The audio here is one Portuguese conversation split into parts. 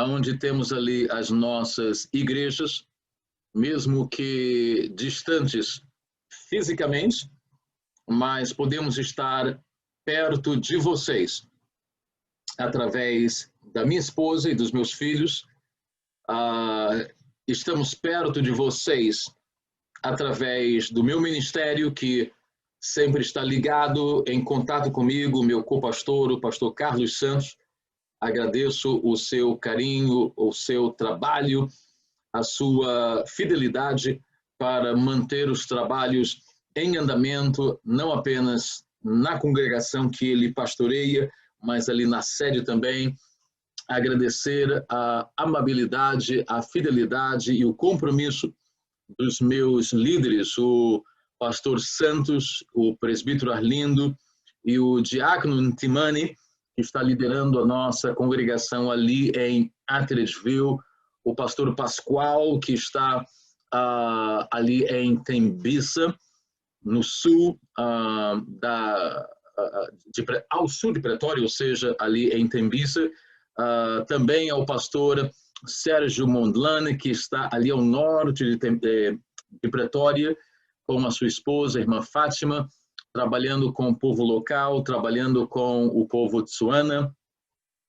onde temos ali as nossas igrejas, mesmo que distantes fisicamente, mas podemos estar perto de vocês, através da minha esposa e dos meus filhos. Estamos perto de vocês através do meu ministério, que sempre está ligado, em contato comigo, meu co-pastor, o pastor Carlos Santos. Agradeço o seu carinho, o seu trabalho, a sua fidelidade para manter os trabalhos em andamento, não apenas na congregação que ele pastoreia, mas ali na sede também. Agradecer a amabilidade, a fidelidade e o compromisso dos meus líderes, o pastor Santos, o presbítero Arlindo e o diácono Ntimani, que está liderando a nossa congregação ali em Atteridgeville, o pastor Pascoal, que está ali em Tembiça, no sul, ao sul de Pretória, ou seja, ali em Tembiça. Também ao pastor Sérgio Mondlane, que está ali ao norte de Pretória, com a sua esposa, a irmã Fátima, trabalhando com o povo local, trabalhando com o povo Tsuana.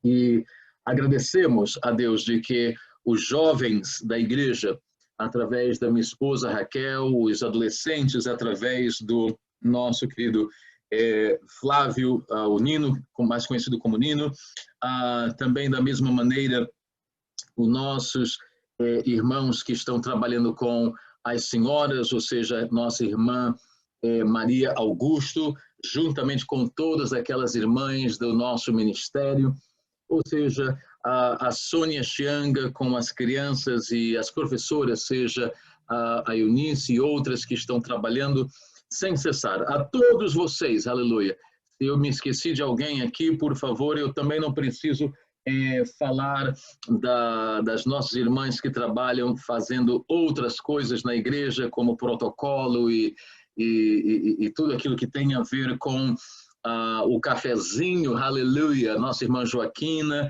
E agradecemos a Deus de que os jovens da igreja, através da minha esposa Raquel, os adolescentes, através do nosso querido Flávio, o Nino, mais conhecido como Nino, também da mesma maneira os nossos irmãos que estão trabalhando com as senhoras, ou seja, nossa irmã Maria Augusto, juntamente com todas aquelas irmãs do nosso ministério, ou seja, a Sônia Chianga com as crianças e as professoras, seja a Eunice e outras que estão trabalhando sem cessar. A todos vocês, aleluia. Se eu me esqueci de alguém aqui, por favor, eu também não preciso falar das nossas irmãs que trabalham fazendo outras coisas na igreja, como protocolo e tudo aquilo que tem a ver com o cafezinho, aleluia, nossa irmã Joaquina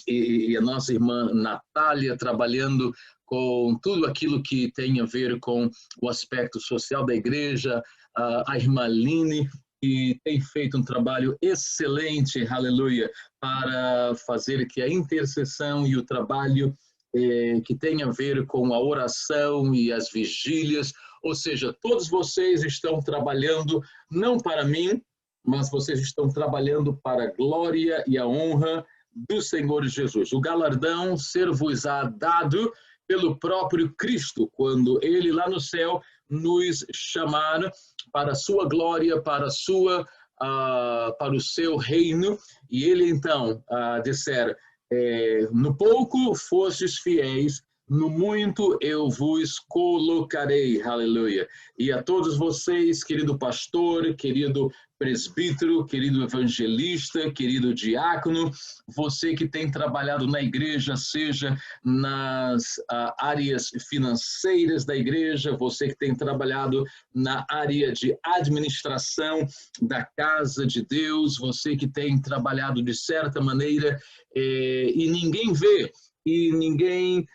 e a nossa irmã Natália trabalhando com tudo aquilo que tem a ver com o aspecto social da igreja, a irmã Aline, que tem feito um trabalho excelente, aleluia, para fazer que a intercessão e o trabalho que tem a ver com a oração e as vigílias, ou seja, todos vocês estão trabalhando não para mim, mas vocês estão trabalhando para a glória e a honra do Senhor Jesus. O galardão ser-vos-á dado pelo próprio Cristo, quando Ele lá no céu nos chamar para a sua glória, para o seu reino, e Ele então disser, no pouco fostes fiéis, no muito eu vos colocarei, aleluia. E a todos vocês, querido pastor, querido presbítero, querido evangelista, querido diácono, você que tem trabalhado na igreja, seja nas áreas financeiras da igreja, você que tem trabalhado na área de administração da casa de Deus, você que tem trabalhado de certa maneira e ninguém vê, e ninguém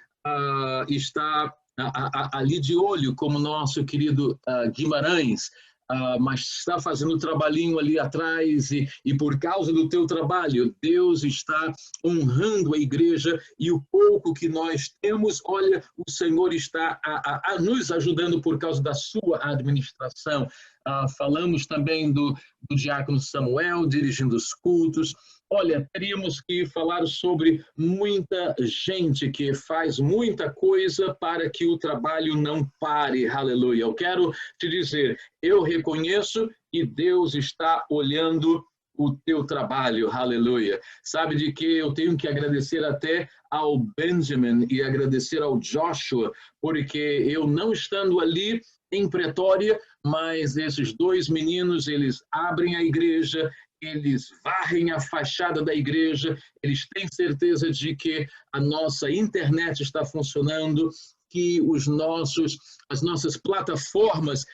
está ali de olho, como nosso querido Guimarães, mas está fazendo um trabalhinho ali atrás e por causa do teu trabalho, Deus está honrando a igreja e o pouco que nós temos, olha, o Senhor está nos ajudando por causa da sua administração. Falamos também do diácono Samuel dirigindo os cultos. Olha, teríamos que falar sobre muita gente que faz muita coisa para que o trabalho não pare, aleluia. Eu quero te dizer, eu reconheço e Deus está olhando o teu trabalho, aleluia. Sabe de que eu tenho que agradecer até ao Benjamin e agradecer ao Joshua, porque eu não estando ali em Pretória, mas esses dois meninos, eles abrem a igreja, eles varrem a fachada da igreja, eles têm certeza de que a nossa internet está funcionando, que as nossas plataformas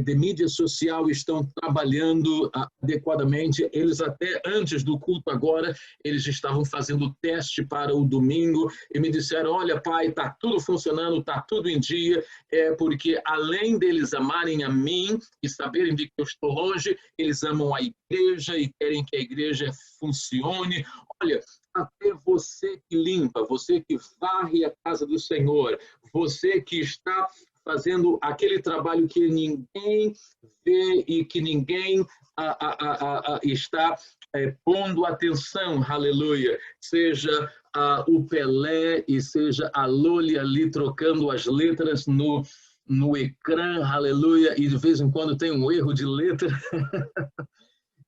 de mídia social estão trabalhando adequadamente. Eles até antes do culto agora, eles estavam fazendo teste para o domingo e me disseram, olha pai, está tudo funcionando, está tudo em dia, porque além deles amarem a mim e saberem de que eu estou longe, eles amam a igreja e querem que a igreja funcione. Olha, até você que limpa, você que varre a casa do Senhor, você que está fazendo aquele trabalho que ninguém vê e que ninguém está pondo atenção, aleluia, seja o Pelé e seja a Loli ali trocando as letras no ecrã, aleluia, e de vez em quando tem um erro de letra,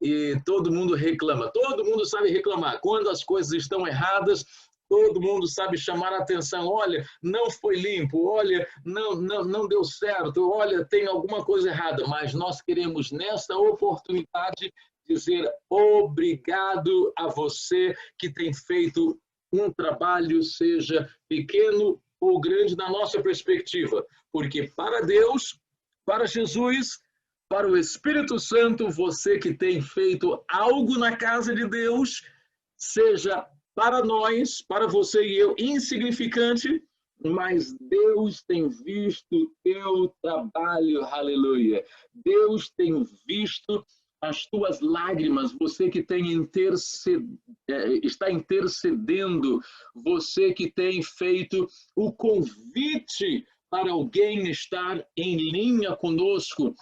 e todo mundo reclama, todo mundo sabe reclamar, quando as coisas estão erradas, todo mundo sabe chamar a atenção, olha, não foi limpo, olha, não deu certo, olha, tem alguma coisa errada, mas nós queremos nesta oportunidade dizer obrigado a você que tem feito um trabalho, seja pequeno ou grande na nossa perspectiva, porque para Deus, para Jesus, para o Espírito Santo, você que tem feito algo na casa de Deus, seja para nós, para você e eu, insignificante, mas Deus tem visto o teu trabalho, aleluia. Deus tem visto as tuas lágrimas, você que tem está intercedendo, você que tem feito o convite para alguém estar em linha conosco,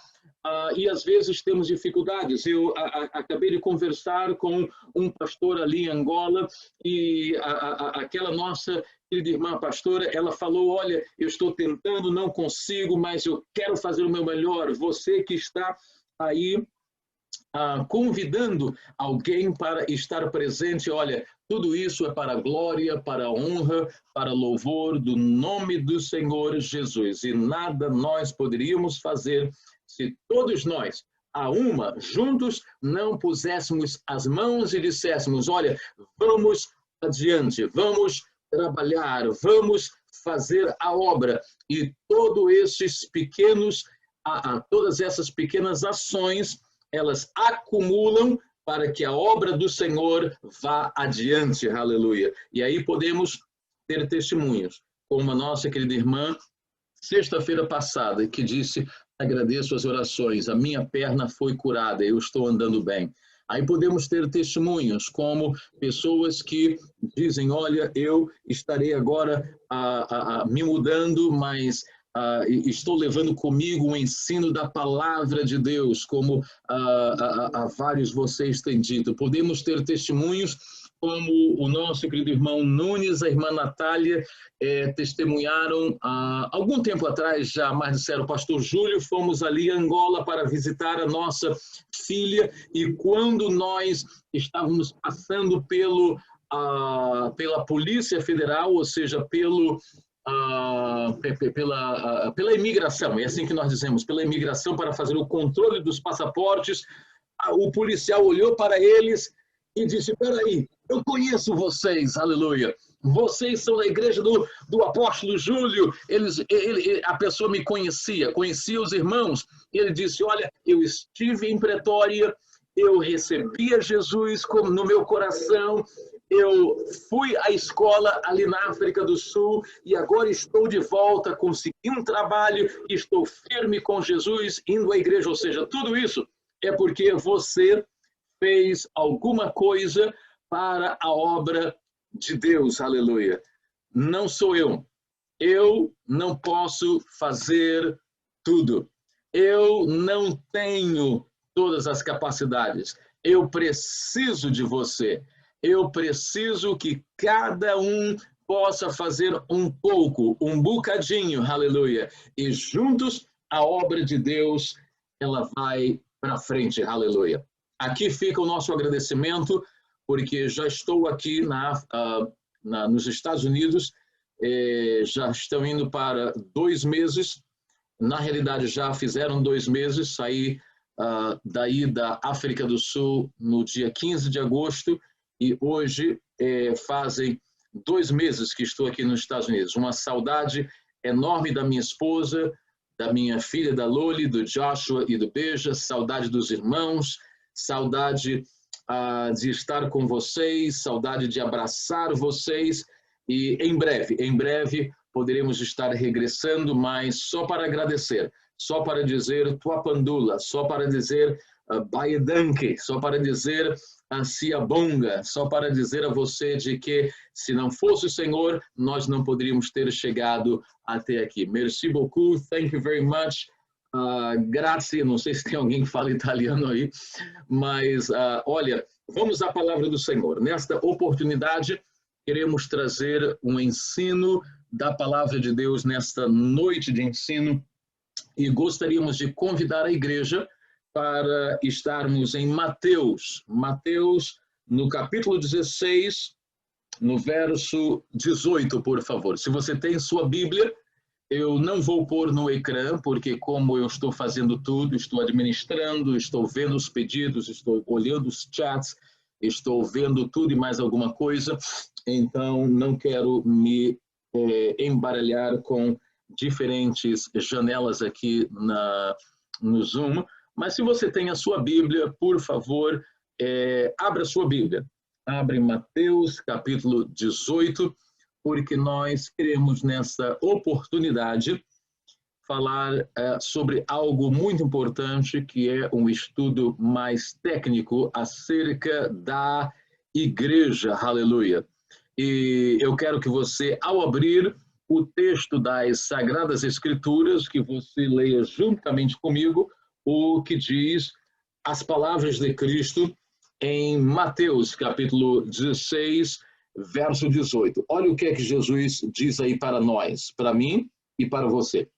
e às vezes temos dificuldades. Eu acabei de conversar com um pastor ali em Angola e aquela nossa querida irmã pastora, ela falou, olha, eu estou tentando, não consigo, mas eu quero fazer o meu melhor. Você que está aí convidando alguém para estar presente, olha, tudo isso é para a glória, para a honra, para louvor do nome do Senhor Jesus. E nada nós poderíamos fazer se todos nós, juntos, não puséssemos as mãos e disséssemos, olha, vamos adiante, vamos trabalhar, vamos fazer a obra. E todas essas pequenas ações, elas acumulam para que a obra do Senhor vá adiante, aleluia. E aí podemos ter testemunhos, como a nossa querida irmã, sexta-feira passada, que disse, agradeço as orações, a minha perna foi curada, eu estou andando bem. Aí podemos ter testemunhos, como pessoas que dizem, olha, eu estarei agora me mudando, mas estou levando comigo o ensino da palavra de Deus, como vários de vocês têm dito. Podemos ter testemunhos como o nosso querido irmão Nunes, a irmã Natália, testemunharam algum tempo atrás, já mais disseram, pastor Júlio, fomos ali em Angola para visitar a nossa filha, e quando nós estávamos passando pela Polícia Federal, ou seja, pela imigração, é assim que nós dizemos, pela imigração para fazer o controle dos passaportes, o policial olhou para eles e disse, peraí, eu conheço vocês, aleluia, vocês são da igreja do apóstolo Júlio, a pessoa me conhecia os irmãos, e ele disse, olha, eu estive em Pretória, eu recebia Jesus no meu coração, eu fui à escola ali na África do Sul e agora estou de volta, consegui um trabalho, estou firme com Jesus, indo à igreja, ou seja, tudo isso é porque você fez alguma coisa para a obra de Deus, aleluia. Não sou eu não posso fazer tudo, eu não tenho todas as capacidades, eu preciso de você, eu preciso que cada um possa fazer um pouco, um bocadinho, aleluia, e juntos a obra de Deus, ela vai para frente, aleluia. Aqui fica o nosso agradecimento, porque já estou aqui nos Estados Unidos, já estão indo para 2 meses, na realidade já fizeram 2 meses, saí daí da África do Sul no dia 15 de agosto, e hoje fazem 2 meses que estou aqui nos Estados Unidos. Uma saudade enorme da minha esposa, da minha filha, da Loli, do Joshua e do Beja, saudade dos irmãos, saudade de estar com vocês, saudade de abraçar vocês, e em breve poderemos estar regressando, mas só para agradecer, só para dizer Tuapandula, só para dizer Baedanke, só para dizer Siabonga, só para dizer a você de que se não fosse o Senhor, nós não poderíamos ter chegado até aqui. Merci beaucoup, thank you very much. Grazie, não sei se tem alguém que fala italiano aí, mas olha, vamos à palavra do Senhor. Nesta oportunidade, queremos trazer um ensino da palavra de Deus nesta noite de ensino e gostaríamos de convidar a igreja para estarmos em Mateus, no capítulo 16, no verso 18, por favor. Se você tem sua Bíblia, eu não vou pôr no ecrã, porque como eu estou fazendo tudo, estou administrando, estou vendo os pedidos, estou olhando os chats, estou vendo tudo e mais alguma coisa, então não quero me embaralhar com diferentes janelas aqui no Zoom, mas se você tem a sua Bíblia, por favor, abra a sua Bíblia. Abre Mateus, capítulo 18, porque nós queremos, nessa oportunidade, falar sobre algo muito importante, que é um estudo mais técnico acerca da igreja. Aleluia! E eu quero que você, ao abrir o texto das Sagradas Escrituras, que você leia juntamente comigo o que diz as palavras de Cristo em Mateus, capítulo 16, verso 18. Olha o que é que Jesus diz aí para nós, para mim e para você.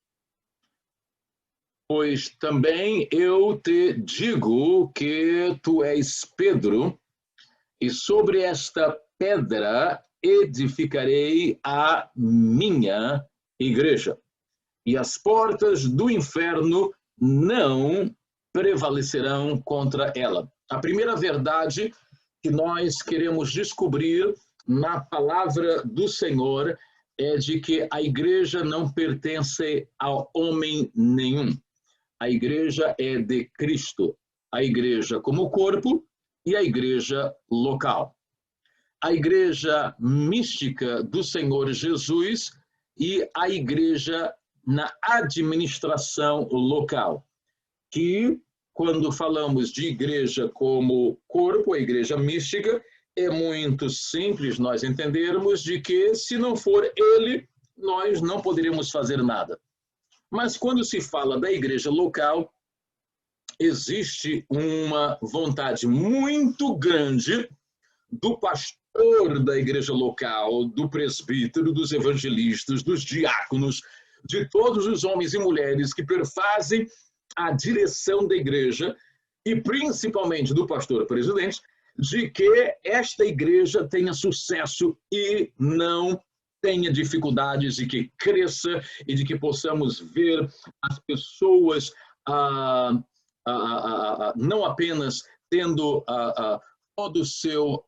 Pois também eu te digo que tu és Pedro, e sobre esta pedra edificarei a minha igreja, e as portas do inferno não prevalecerão contra ela. A primeira verdade que nós queremos descobrir na palavra do Senhor é de que a igreja não pertence a homem nenhum. A igreja é de Cristo. A igreja como corpo e a igreja local. A igreja mística do Senhor Jesus e a igreja na administração local. Que, quando falamos de igreja como corpo, a igreja mística, é muito simples nós entendermos de que, se não for ele, nós não poderíamos fazer nada. Mas quando se fala da igreja local, existe uma vontade muito grande do pastor da igreja local, do presbítero, dos evangelistas, dos diáconos, de todos os homens e mulheres que perfazem a direção da igreja, e principalmente do pastor presidente, de que esta igreja tenha sucesso e não tenha dificuldades, e que cresça, e de que possamos ver as pessoas não apenas tendo todo o seu,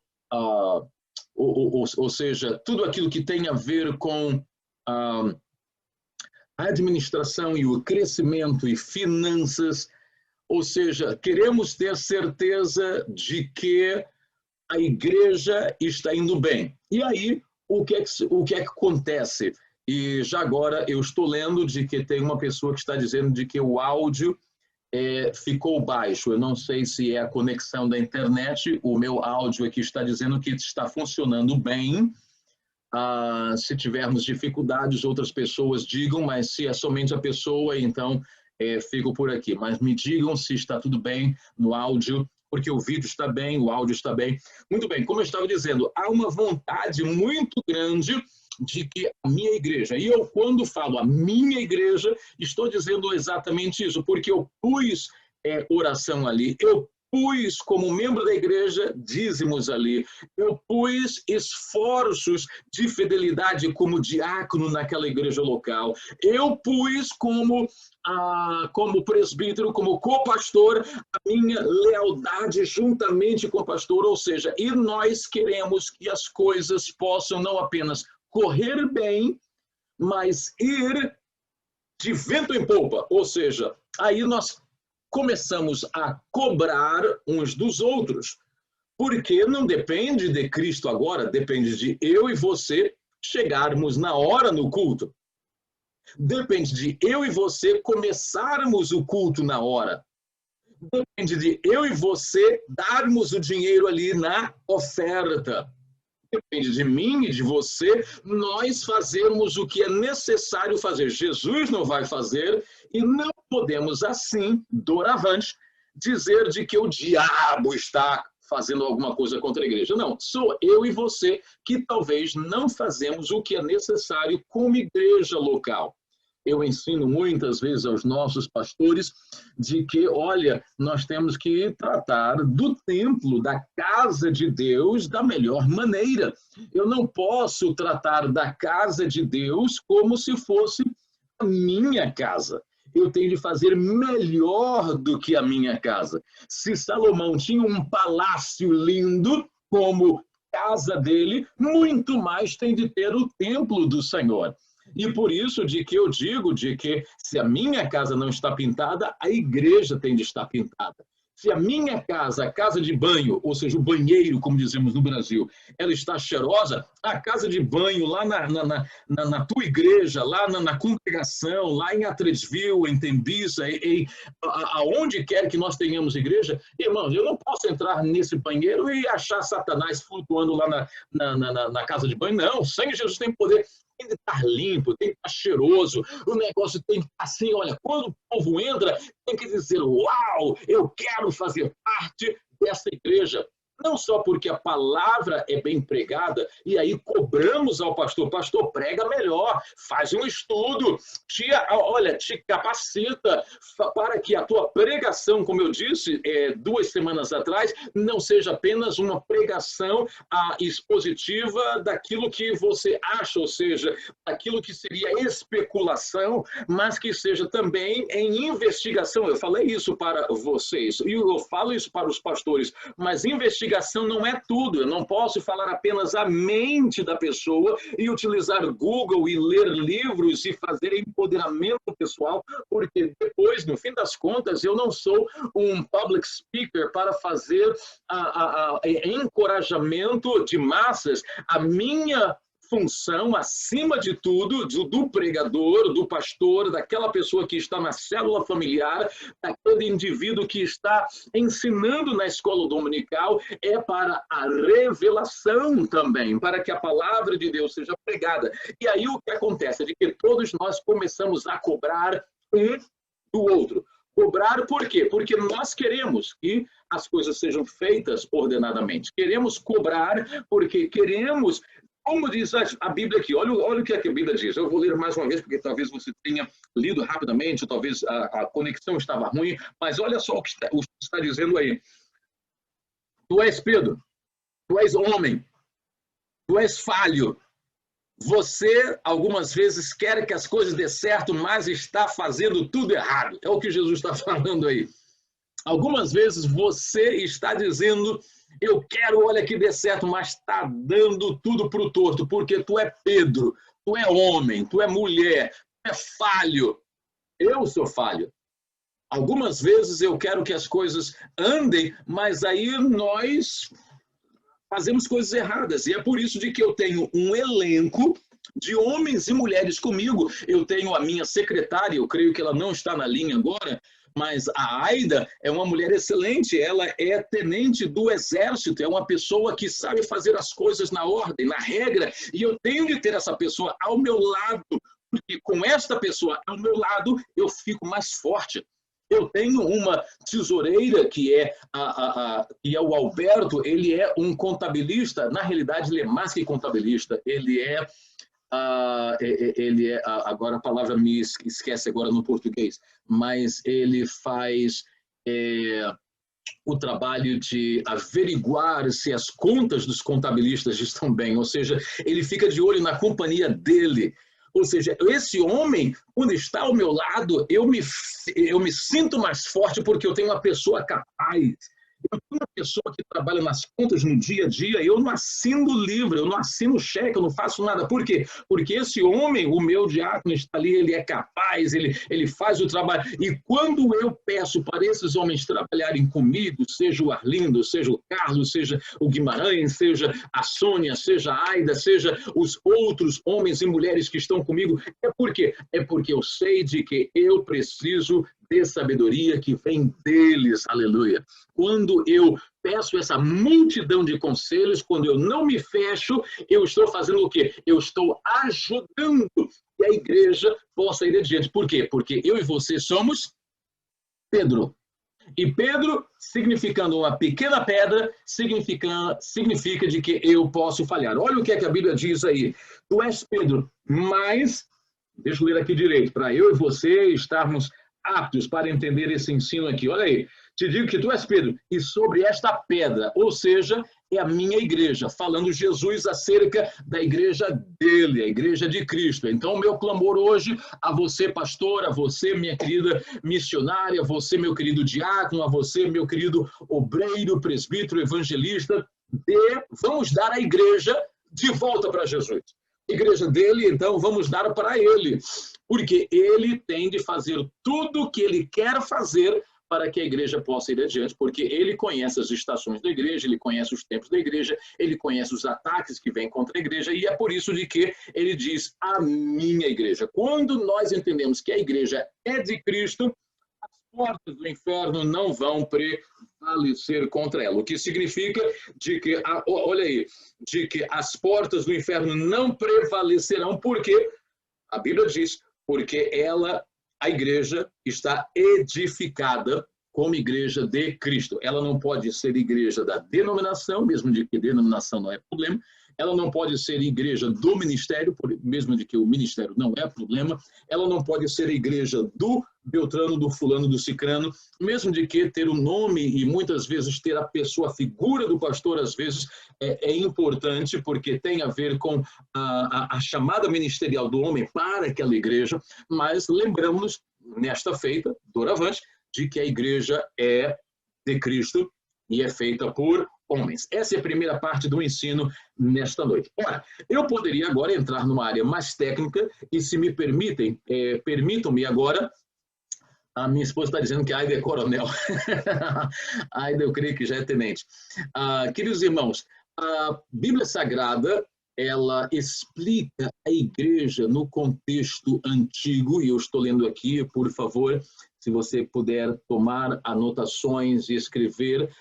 ou seja, tudo aquilo que tem a ver com a administração e o crescimento e finanças, ou seja, queremos ter certeza de que a igreja está indo bem. E aí, o que é que acontece? E já agora eu estou lendo de que tem uma pessoa que está dizendo de que o áudio ficou baixo. Eu não sei se é a conexão da internet, o meu áudio aqui está dizendo que está funcionando bem. Se tivermos dificuldades, outras pessoas digam, mas se é somente a pessoa, então fico por aqui. Mas me digam se está tudo bem no áudio, porque o vídeo está bem, o áudio está bem. Muito bem, como eu estava dizendo, há uma vontade muito grande de que a minha igreja, e eu quando falo a minha igreja, estou dizendo exatamente isso, porque eu pus oração ali, eu pus como membro da igreja dízimos ali, eu pus esforços de fidelidade como diácono naquela igreja local, eu pus como presbítero, como co-pastor, a minha lealdade juntamente com o pastor, ou seja, e nós queremos que as coisas possam não apenas correr bem, mas ir de vento em popa, ou seja, aí nós começamos a cobrar uns dos outros, porque não depende de Cristo agora, depende de eu e você chegarmos na hora no culto. Depende de eu e você começarmos o culto na hora. Depende de eu e você darmos o dinheiro ali na oferta. Depende de mim e de você, nós fazermos o que é necessário fazer. Jesus não vai fazer e não podemos assim, doravante, dizer de que o diabo está fazendo alguma coisa contra a igreja. Não, sou eu e você que talvez não fazemos o que é necessário como igreja local. Eu ensino muitas vezes aos nossos pastores de que, olha, nós temos que tratar do templo, da casa de Deus, da melhor maneira. Eu não posso tratar da casa de Deus como se fosse a minha casa. Eu tenho de fazer melhor do que a minha casa. Se Salomão tinha um palácio lindo como casa dele, muito mais tem de ter o templo do Senhor. E por isso de que eu digo de que se a minha casa não está pintada, a igreja tem de estar pintada. Se a minha casa, a casa de banho, ou seja, o banheiro, como dizemos no Brasil, ela está cheirosa, a casa de banho lá na tua igreja, lá na congregação, lá em Atresville, em Tembiça, aonde quer que nós tenhamos igreja, irmãos, eu não posso entrar nesse banheiro e achar Satanás flutuando lá na casa de banho, não, o sangue de Jesus tem poder. Tem que estar limpo, tem que estar cheiroso, o negócio tem que estar assim, olha, quando o povo entra, tem que dizer, uau, eu quero fazer parte dessa igreja. Não só porque a palavra é bem pregada, e aí cobramos ao pastor, pastor, prega melhor, faz um estudo, te capacita para que a tua pregação, como eu disse 2 semanas atrás, não seja apenas uma pregação expositiva daquilo que você acha, ou seja, daquilo que seria especulação, mas que seja também em investigação. Eu falei isso para vocês, e eu falo isso para os pastores, mas investigação não é tudo. Eu não posso falar apenas a mente da pessoa e utilizar Google e ler livros e fazer empoderamento pessoal, porque depois, no fim das contas, eu não sou um public speaker para fazer encorajamento de massas. A minha função, acima de tudo, do pregador, do pastor, daquela pessoa que está na célula familiar, daquele indivíduo que está ensinando na escola dominical, é para a revelação também, para que a palavra de Deus seja pregada. E aí o que acontece é de que todos nós começamos a cobrar um do outro. Cobrar por quê? Porque nós queremos que as coisas sejam feitas ordenadamente. Queremos cobrar porque queremos. Como diz a Bíblia aqui, olha o que a Bíblia diz. Eu vou ler mais uma vez, porque talvez você tenha lido rapidamente, ou talvez a conexão estava ruim, mas olha só o que está dizendo aí. Tu és Pedro, tu és homem, tu és falho. Você, algumas vezes, quer que as coisas dê certo, mas está fazendo tudo errado. É o que Jesus está falando aí. Algumas vezes você está dizendo, eu quero, olha que dê certo, mas está dando tudo para o torto, porque tu é Pedro, tu é homem, tu é mulher, tu é falho. Eu sou falho. Algumas vezes eu quero que as coisas andem, mas aí nós fazemos coisas erradas. E é por isso de que eu tenho um elenco de homens e mulheres comigo. Eu tenho a minha secretária, eu creio que ela não está na linha agora, mas a Aida é uma mulher excelente, ela é tenente do exército, é uma pessoa que sabe fazer as coisas na ordem, na regra, e eu tenho de ter essa pessoa ao meu lado, porque com esta pessoa ao meu lado, eu fico mais forte. Eu tenho uma tesoureira que é o Alberto, ele é um contabilista, na realidade ele é mais que contabilista, ele é agora a palavra me esquece agora no português, mas ele faz o trabalho de averiguar se as contas dos contabilistas estão bem, ou seja, ele fica de olho na companhia dele. Ou seja, esse homem, quando está ao meu lado, eu me sinto mais forte porque eu tenho uma pessoa capaz. Uma pessoa que trabalha nas contas no dia a dia, eu não assino livre, eu não assino cheque, eu não faço nada. Por quê? Porque esse homem, o meu diácono está ali, ele é capaz, ele faz o trabalho. E quando eu peço para esses homens trabalharem comigo, seja o Arlindo, seja o Carlos, seja o Guimarães, seja a Sônia, seja a Aida, seja os outros homens e mulheres que estão comigo, é por quê? É porque eu sei de que eu preciso de sabedoria que vem deles, aleluia. Quando eu peço essa multidão de conselhos, quando eu não me fecho, eu estou fazendo o quê? Eu estou ajudando que a igreja possa ir adiante. Por quê? Porque eu e você somos Pedro. E Pedro, significando uma pequena pedra, significa de que eu posso falhar. Olha o que é que a Bíblia diz aí. Tu és Pedro, mas, deixa eu ler aqui direito, para eu e você estarmos aptos para entender esse ensino aqui. Olha aí, te digo que tu és Pedro, e sobre esta pedra, ou seja, é a minha igreja, falando Jesus acerca da igreja dele, a igreja de Cristo. Então, o meu clamor hoje a você, pastor, a você, minha querida missionária, a você, meu querido diácono, a você, meu querido obreiro, presbítero, evangelista, vamos dar a igreja de volta para Jesus. A igreja dele, então, vamos dar para ele, porque ele tem de fazer tudo o que ele quer fazer para que a igreja possa ir adiante, porque ele conhece as estações da igreja, ele conhece os tempos da igreja, ele conhece os ataques que vêm contra a igreja, e é por isso de que ele diz a minha igreja. Quando nós entendemos que a igreja é de Cristo, as portas do inferno não vão prevalecer contra ela, o que significa de que, olha aí, de que as portas do inferno não prevalecerão, porque a Bíblia diz, porque a igreja está edificada como igreja de Cristo. Ela não pode ser igreja da denominação, mesmo de que denominação não é problema. Ela não pode ser igreja do ministério, mesmo de que o ministério não é problema. Ela não pode ser igreja do Beltrano, do fulano, do cicrano, mesmo de que ter o nome e muitas vezes ter a pessoa, a figura do pastor, às vezes é importante, porque tem a ver com a chamada ministerial do homem para aquela igreja, mas lembramos nesta feita, doravante, de que a igreja é de Cristo e é feita por homens. Essa é a primeira parte do ensino nesta noite. Ora, eu poderia agora entrar numa área mais técnica e, se me permitem, permitam-me agora. A minha esposa está dizendo que a Aida é coronel. A Aida, eu creio que já é tenente. Queridos irmãos, a Bíblia Sagrada, ela explica a igreja no contexto antigo, e eu estou lendo aqui, por favor, se você puder tomar anotações e escrever,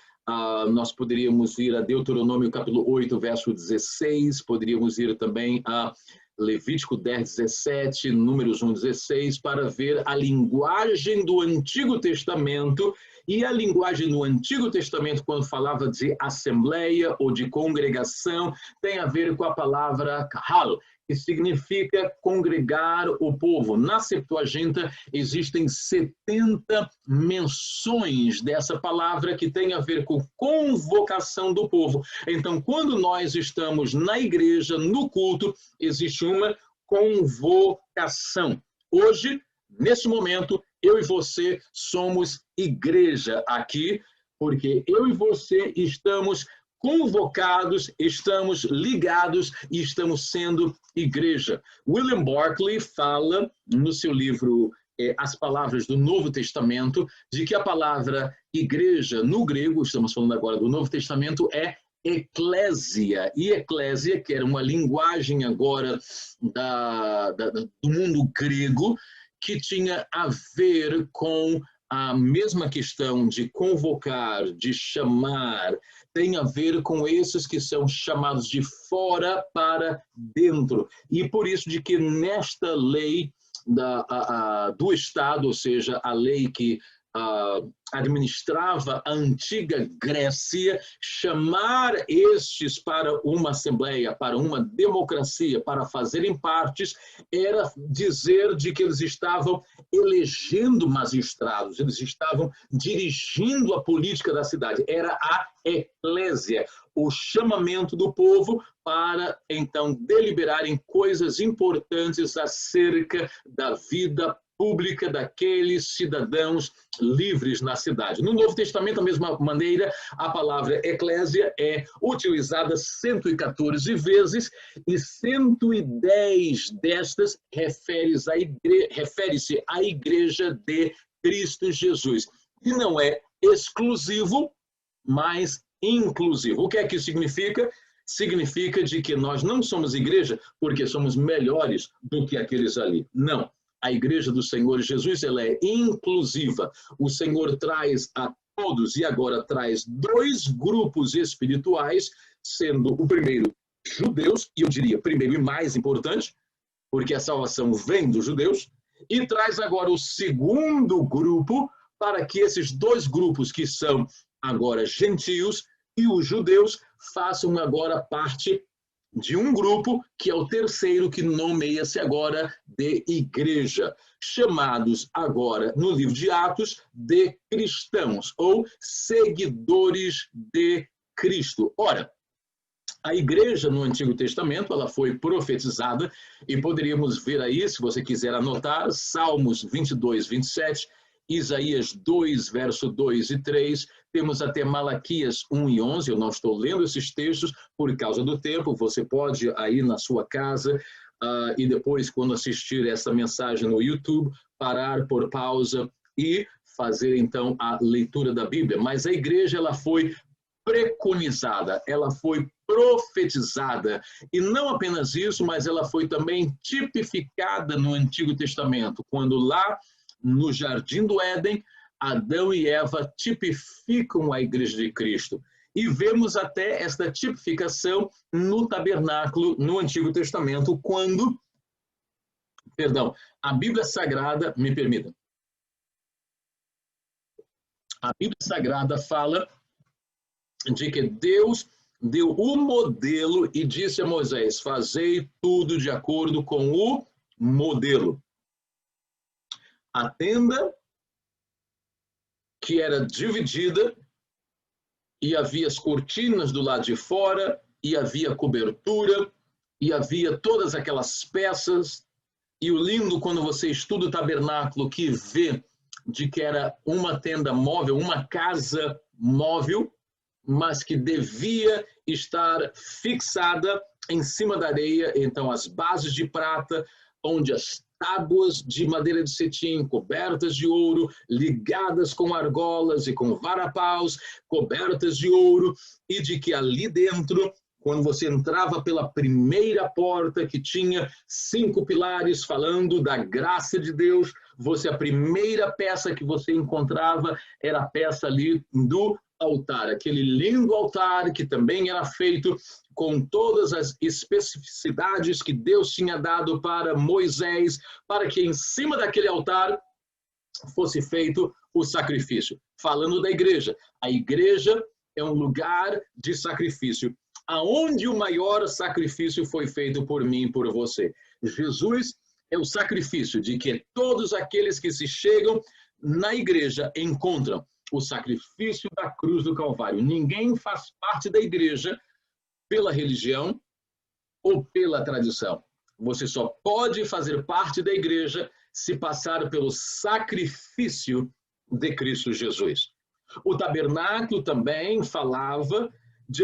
nós poderíamos ir a Deuteronômio capítulo 8, verso 16, poderíamos ir também a Levítico 10, 17, Números 1, 16, para ver a linguagem do Antigo Testamento. E a linguagem no Antigo Testamento, quando falava de assembleia ou de congregação, tem a ver com a palavra kahal, que significa congregar o povo. Na Septuaginta existem 70 menções dessa palavra que tem a ver com convocação do povo. Então, quando nós estamos na igreja, no culto, existe uma convocação. Hoje, nesse momento, eu e você somos igreja aqui, porque eu e você estamos convocados, estamos ligados e estamos sendo igreja. William Barclay fala no seu livro As Palavras do Novo Testamento, de que a palavra igreja no grego, estamos falando agora do Novo Testamento, é eclésia. E eclésia, que era uma linguagem agora do mundo grego, que tinha a ver com a mesma questão de convocar, de chamar, tem a ver com esses que são chamados de fora para dentro. E por isso de que nesta lei do Estado, ou seja, a lei que administrava a antiga Grécia, chamar estes para uma assembleia, para uma democracia, para fazerem partes, era dizer de que eles estavam elegendo magistrados, eles estavam dirigindo a política da cidade. Era a eclésia, o chamamento do povo para, então, deliberarem coisas importantes acerca da vida pública daqueles cidadãos livres na cidade. No Novo Testamento, da mesma maneira, a palavra eclésia é utilizada 114 vezes e 110 destas refere-se à igreja de Cristo Jesus. E não é exclusivo, mas inclusivo. O que é que isso significa? Significa de que nós não somos igreja porque somos melhores do que aqueles ali. Não. A igreja do Senhor Jesus, ela é inclusiva. O Senhor traz a todos e agora traz dois grupos espirituais, sendo o primeiro judeus, e eu diria primeiro e mais importante, porque a salvação vem dos judeus, e traz agora o segundo grupo para que esses dois grupos que são agora gentios e os judeus façam agora parte de um grupo que é o terceiro, que nomeia-se agora de igreja, chamados agora no livro de Atos de cristãos ou seguidores de Cristo. Ora, a igreja no Antigo Testamento, ela foi profetizada e poderíamos ver aí, se você quiser anotar, Salmos 22, 27, Isaías 2, verso 2 e 3, temos até Malaquias 1 e 11, eu não estou lendo esses textos por causa do tempo, você pode aí na sua casa e depois, quando assistir essa mensagem no YouTube, parar por pausa e fazer então a leitura da Bíblia. Mas a igreja, ela foi preconizada, ela foi profetizada, e não apenas isso, mas ela foi também tipificada no Antigo Testamento, quando lá no Jardim do Éden, Adão e Eva tipificam a igreja de Cristo. E vemos até esta tipificação no tabernáculo no Antigo Testamento, quando, a Bíblia Sagrada, me permita, a Bíblia Sagrada fala de que Deus deu o modelo e disse a Moisés: fazei tudo de acordo com o modelo. A tenda, que era dividida, e havia as cortinas do lado de fora, e havia cobertura, e havia todas aquelas peças, e o lindo quando você estuda o tabernáculo, que vê de que era uma tenda móvel, uma casa móvel, mas que devia estar fixada em cima da areia, então as bases de prata, onde as tábuas de madeira de cetim, cobertas de ouro, ligadas com argolas e com varapaus, cobertas de ouro, e de que ali dentro, quando você entrava pela primeira porta, que tinha 5 pilares falando da graça de Deus, a primeira peça que você encontrava era a peça ali do altar, aquele lindo altar que também era feito com todas as especificidades que Deus tinha dado para Moisés, para que em cima daquele altar fosse feito o sacrifício. Falando da igreja, a igreja é um lugar de sacrifício, aonde o maior sacrifício foi feito por mim e por você. Jesus é o sacrifício de que todos aqueles que se chegam na igreja encontram o sacrifício da cruz do Calvário. Ninguém faz parte da igreja pela religião ou pela tradição. Você só pode fazer parte da igreja se passar pelo sacrifício de Cristo Jesus. O tabernáculo também falava,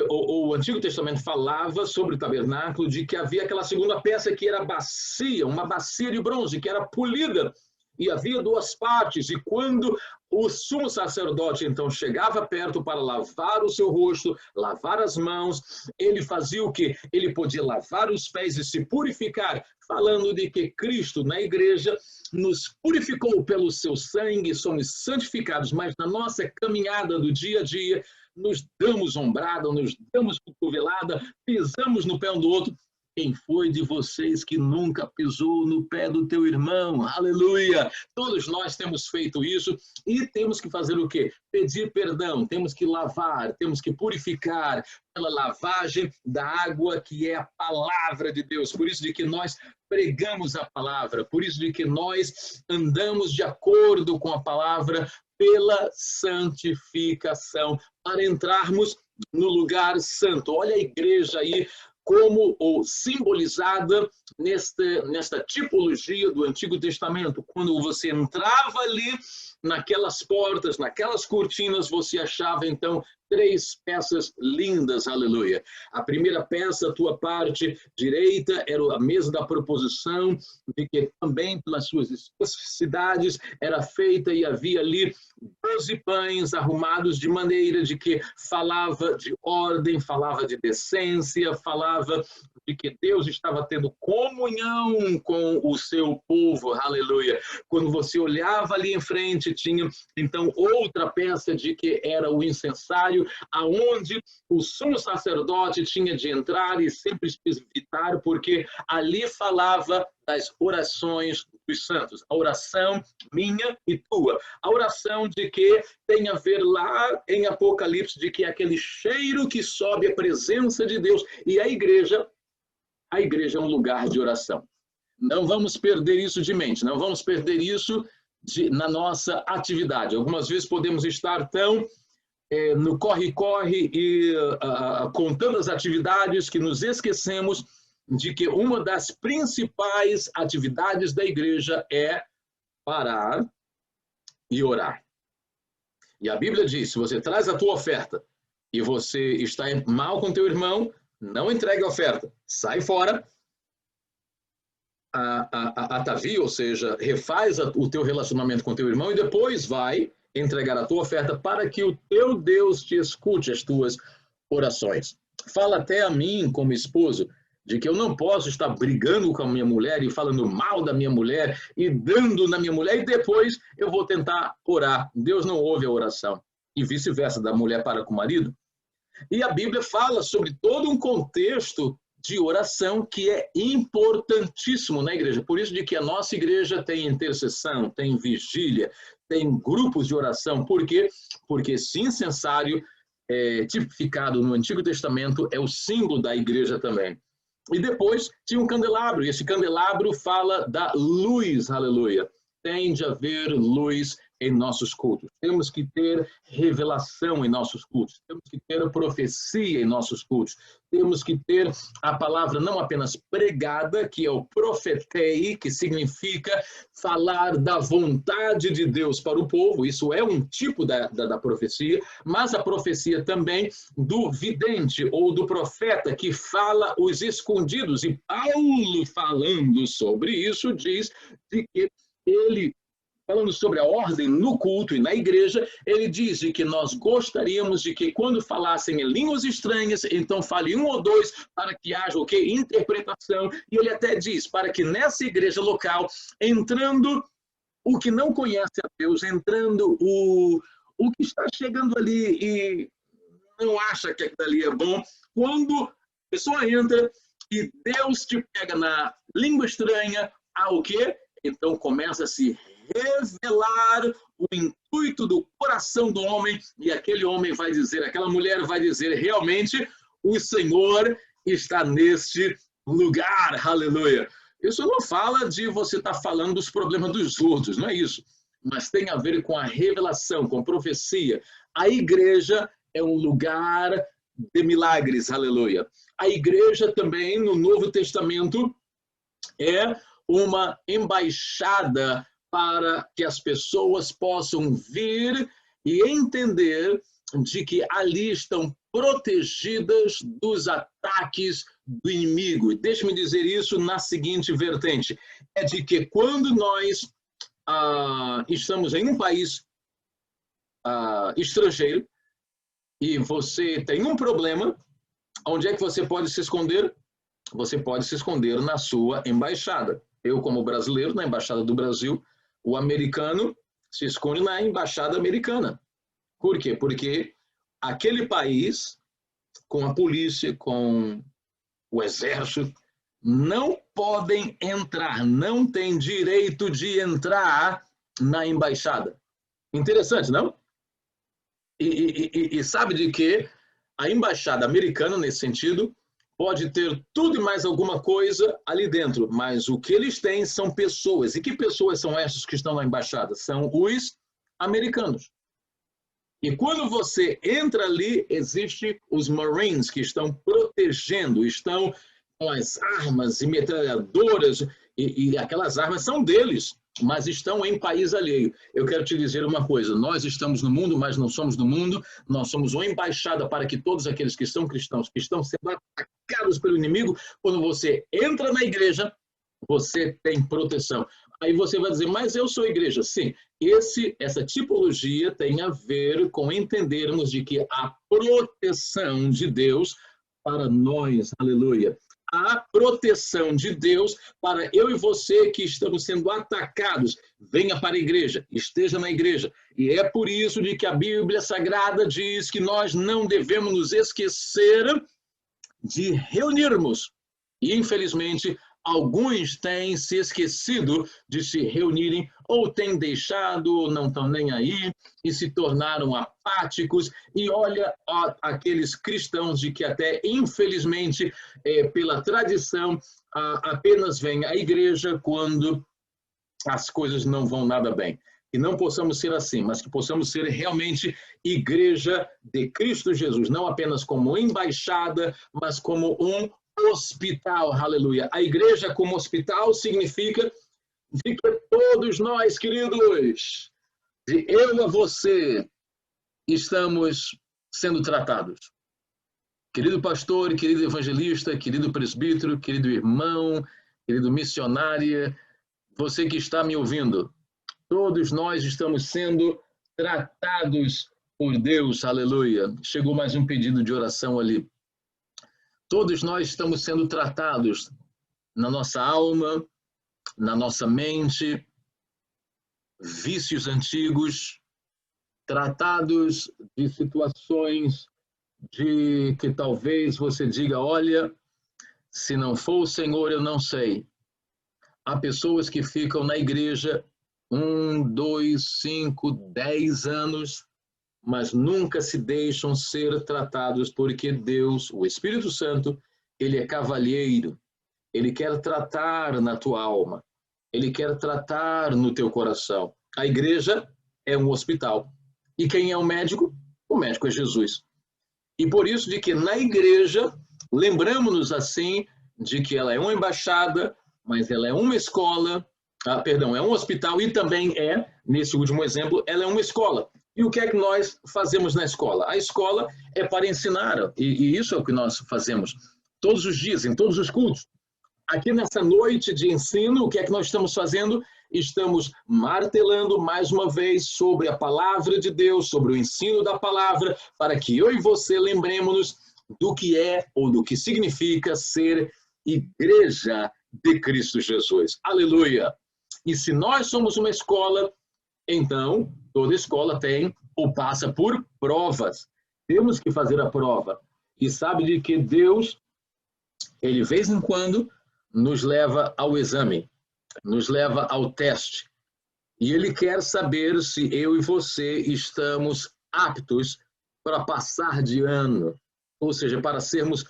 o Antigo Testamento falava sobre o tabernáculo, de que havia aquela segunda peça que era a bacia, uma bacia de bronze, que era polida, e havia 2 partes, e quando o sumo sacerdote então chegava perto para lavar o seu rosto, lavar as mãos, ele fazia o quê? Ele podia lavar os pés e se purificar, falando de que Cristo na igreja nos purificou pelo seu sangue, somos santificados, mas na nossa caminhada do dia a dia, nos damos ombrada, nos damos cotovelada, pisamos no pé um do outro. Quem foi de vocês que nunca pisou no pé do teu irmão? Aleluia! Todos nós temos feito isso e temos que fazer o quê? Pedir perdão, temos que lavar, temos que purificar pela lavagem da água que é a palavra de Deus. Por isso de que nós pregamos a palavra, por isso de que nós andamos de acordo com a palavra pela santificação, para entrarmos no lugar santo. Olha a igreja aí, como ou simbolizada nesta tipologia do Antigo Testamento. Quando você entrava ali naquelas portas, naquelas cortinas, você achava então 3 peças lindas, aleluia. A primeira peça, a tua parte direita, era a mesa da proposição, de que também pelas suas especificidades era feita e havia ali 12 pães arrumados de maneira de que falava de ordem, falava de decência, falava de que Deus estava tendo comunhão com o seu povo, aleluia. Quando você olhava ali em frente, tinha então outra peça de que era o incensário, aonde o sumo sacerdote tinha de entrar e sempre especificar, porque ali falava das orações dos santos, a oração minha e tua, a oração de que tem a ver lá em Apocalipse, de que é aquele cheiro que sobe a presença de Deus, e a igreja é um lugar de oração. Não vamos perder isso de mente, não vamos perder isso na nossa atividade. Algumas vezes podemos estar tão no corre-corre e com tantas atividades que nos esquecemos de que uma das principais atividades da igreja é parar e orar. E a Bíblia diz, se você traz a tua oferta e você está mal com teu irmão, não entregue a oferta, sai fora, atavia, ou seja, refaz o teu relacionamento com teu irmão e depois vai entregar a tua oferta para que o teu Deus te escute as tuas orações. Fala até a mim, como esposo, de que eu não posso estar brigando com a minha mulher e falando mal da minha mulher e dando na minha mulher e depois eu vou tentar orar. Deus não ouve a oração. E vice-versa, da mulher para com o marido. E a Bíblia fala sobre todo um contexto de oração que é importantíssimo na igreja. Por isso de que a nossa igreja tem intercessão, tem vigília, tem grupos de oração. Por quê? Porque esse incensário tipificado no Antigo Testamento é o símbolo da igreja também. E depois tinha um candelabro, e esse candelabro fala da luz, aleluia. Tem de haver luz em nossos cultos. Temos que ter revelação em nossos cultos. Temos que ter a profecia em nossos cultos. Temos que ter a palavra não apenas pregada, que é o profetei, que significa falar da vontade de Deus para o povo. Isso é um tipo da profecia, mas a profecia também do vidente ou do profeta que fala os escondidos. E Paulo, falando sobre isso, diz de que ele, falando sobre a ordem no culto e na igreja, ele diz de que nós gostaríamos de que quando falassem em línguas estranhas, então fale 1 ou 2 para que haja o quê? Interpretação. E ele até diz para que nessa igreja local, entrando o que não conhece a Deus, entrando o que está chegando ali e não acha que aquilo ali é bom, quando a pessoa entra e Deus te pega na língua estranha, há o quê? Então começa a se revelar o intuito do coração do homem e aquele homem vai dizer, aquela mulher vai dizer, realmente o Senhor está neste lugar, aleluia. Isso não fala de você estar falando dos problemas dos outros, não é isso. Mas tem a ver com a revelação, com a profecia. A igreja é um lugar de milagres, aleluia. A igreja também, no Novo Testamento, é uma embaixada para que as pessoas possam vir e entender de que ali estão protegidas dos ataques do inimigo. Deixe-me dizer isso na seguinte vertente, é de que quando nós estamos em um país estrangeiro e você tem um problema, onde é que você pode se esconder? Você pode se esconder na sua embaixada. Eu, como brasileiro, na Embaixada do Brasil, o americano se esconde na Embaixada Americana. Por quê? Porque aquele país, com a polícia, com o exército, não podem entrar, não tem direito de entrar na embaixada. Interessante, não? E sabe de que a embaixada americana, nesse sentido, pode ter tudo e mais alguma coisa ali dentro, mas o que eles têm são pessoas. E que pessoas são essas que estão na embaixada? São os americanos. E quando você entra ali, existem os Marines que estão protegendo, estão com as armas e metralhadoras, e aquelas armas são deles, mas estão em país alheio. Eu quero te dizer uma coisa, nós estamos no mundo, mas não somos do mundo, nós somos uma embaixada para que todos aqueles que são cristãos, que estão sendo atacados pelo inimigo, quando você entra na igreja, você tem proteção. Aí você vai dizer, mas eu sou igreja. Sim, essa tipologia tem a ver com entendermos de que a proteção de Deus para nós, aleluia, a proteção de Deus para eu e você que estamos sendo atacados, venha para a igreja, esteja na igreja. E é por isso de que a Bíblia Sagrada diz que nós não devemos nos esquecer de reunirmos. E, infelizmente, alguns têm se esquecido de se reunirem, ou têm deixado, ou não estão nem aí, e se tornaram apáticos. E olha aqueles cristãos de que até, infelizmente, pela tradição, apenas vêm à igreja quando as coisas não vão nada bem. Que não possamos ser assim, mas que possamos ser realmente igreja de Cristo Jesus, não apenas como embaixada, mas como um hospital, aleluia. A igreja como hospital significa de que todos nós, queridos, de eu a você, estamos sendo tratados. Querido pastor, querido evangelista, querido presbítero, querido irmão, querido missionário, você que está me ouvindo, todos nós estamos sendo tratados por Deus, aleluia. Chegou mais um pedido de oração ali. Todos nós estamos sendo tratados na nossa alma, na nossa mente, vícios antigos, tratados de situações de que talvez você diga, olha, se não for o Senhor, eu não sei. Há pessoas que ficam na igreja 1, 2, 5, 10 anos, mas nunca se deixam ser tratados, porque Deus, o Espírito Santo, ele é cavalheiro, ele quer tratar na tua alma, ele quer tratar no teu coração. A igreja é um hospital. E quem é o médico? O médico é Jesus. E por isso de que na igreja, lembramos-nos assim, de que ela é uma embaixada, mas ela é uma escola, é um hospital e também nesse último exemplo, ela é uma escola. E o que é que nós fazemos na escola? A escola é para ensinar, e isso é o que nós fazemos todos os dias, em todos os cultos. Aqui nessa noite de ensino, o que é que nós estamos fazendo? Estamos martelando mais uma vez sobre a palavra de Deus, sobre o ensino da palavra, para que eu e você lembremos do que é ou do que significa ser igreja de Cristo Jesus. Aleluia! E se nós somos uma escola, então toda escola tem ou passa por provas. Temos que fazer a prova. E sabe de que Deus, ele de vez em quando, nos leva ao exame, nos leva ao teste. E ele quer saber se eu e você estamos aptos para passar de ano, ou seja, para sermos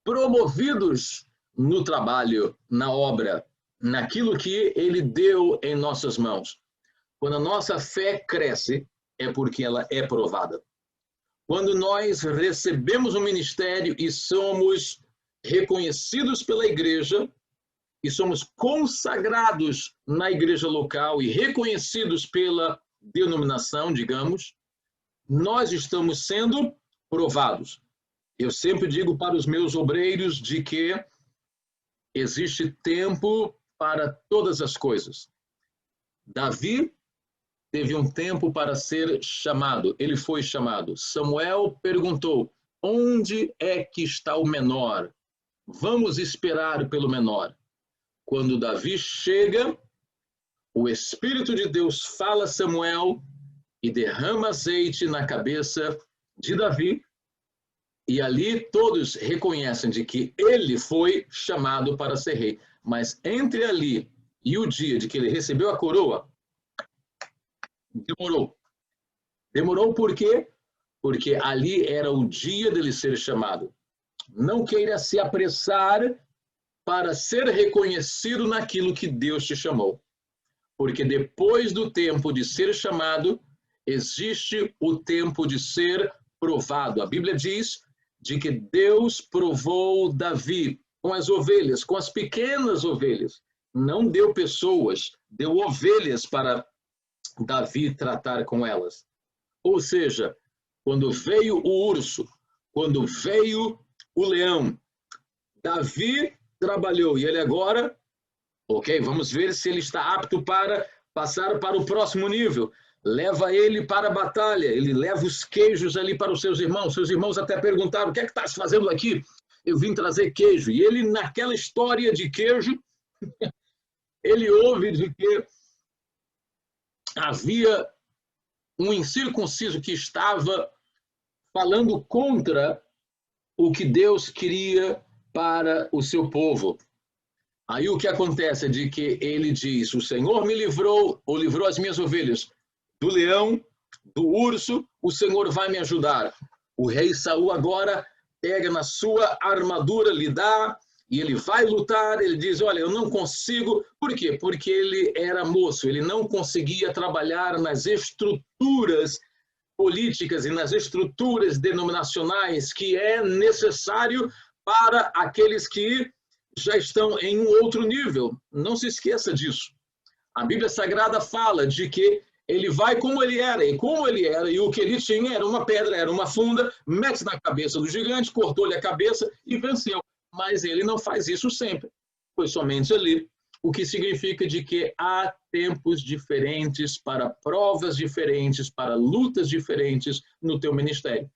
promovidos no trabalho, na obra, naquilo que ele deu em nossas mãos. Quando a nossa fé cresce, é porque ela é provada. Quando nós recebemos um ministério e somos reconhecidos pela igreja, e somos consagrados na igreja local e reconhecidos pela denominação, digamos, nós estamos sendo provados. Eu sempre digo para os meus obreiros de que existe tempo para todas as coisas. Davi teve um tempo para ser chamado, ele foi chamado. Samuel perguntou, onde é que está o menor? Vamos esperar pelo menor. Quando Davi chega, o Espírito de Deus fala a Samuel e derrama azeite na cabeça de Davi, e ali todos reconhecem de que ele foi chamado para ser rei. Mas entre ali e o dia de que ele recebeu a coroa, demorou. Demorou por quê? Porque ali era o dia dele ser chamado. Não queira se apressar para ser reconhecido naquilo que Deus te chamou. Porque depois do tempo de ser chamado, existe o tempo de ser provado. A Bíblia diz de que Deus provou Davi com as ovelhas, com as pequenas ovelhas. Não deu pessoas, deu ovelhas para Davi tratar com elas. Ou seja, quando veio o urso, quando veio o leão, Davi trabalhou e ele agora, ok, vamos ver se ele está apto para passar para o próximo nível. Leva ele para a batalha, ele leva os queijos ali para os seus irmãos até perguntaram, o que é que estás fazendo aqui? Eu vim trazer queijo, e ele naquela história de queijo, ele ouve de que havia um incircunciso que estava falando contra o que Deus queria para o seu povo. Aí o que acontece é de que ele diz, o Senhor me livrou, ou livrou as minhas ovelhas, do leão, do urso, o Senhor vai me ajudar. O rei Saul agora pega na sua armadura, lhe dá, e ele vai lutar, ele diz, olha, eu não consigo. Por quê? Porque ele era moço, ele não conseguia trabalhar nas estruturas políticas e nas estruturas denominacionais que é necessário para aqueles que já estão em um outro nível. Não se esqueça disso. A Bíblia Sagrada fala de que ele vai como ele era, e o que ele tinha era uma pedra, era uma funda, mete na cabeça do gigante, cortou-lhe a cabeça e venceu. Mas ele não faz isso sempre, foi somente ali. O que significa de que há tempos diferentes para provas diferentes, para lutas diferentes no teu ministério.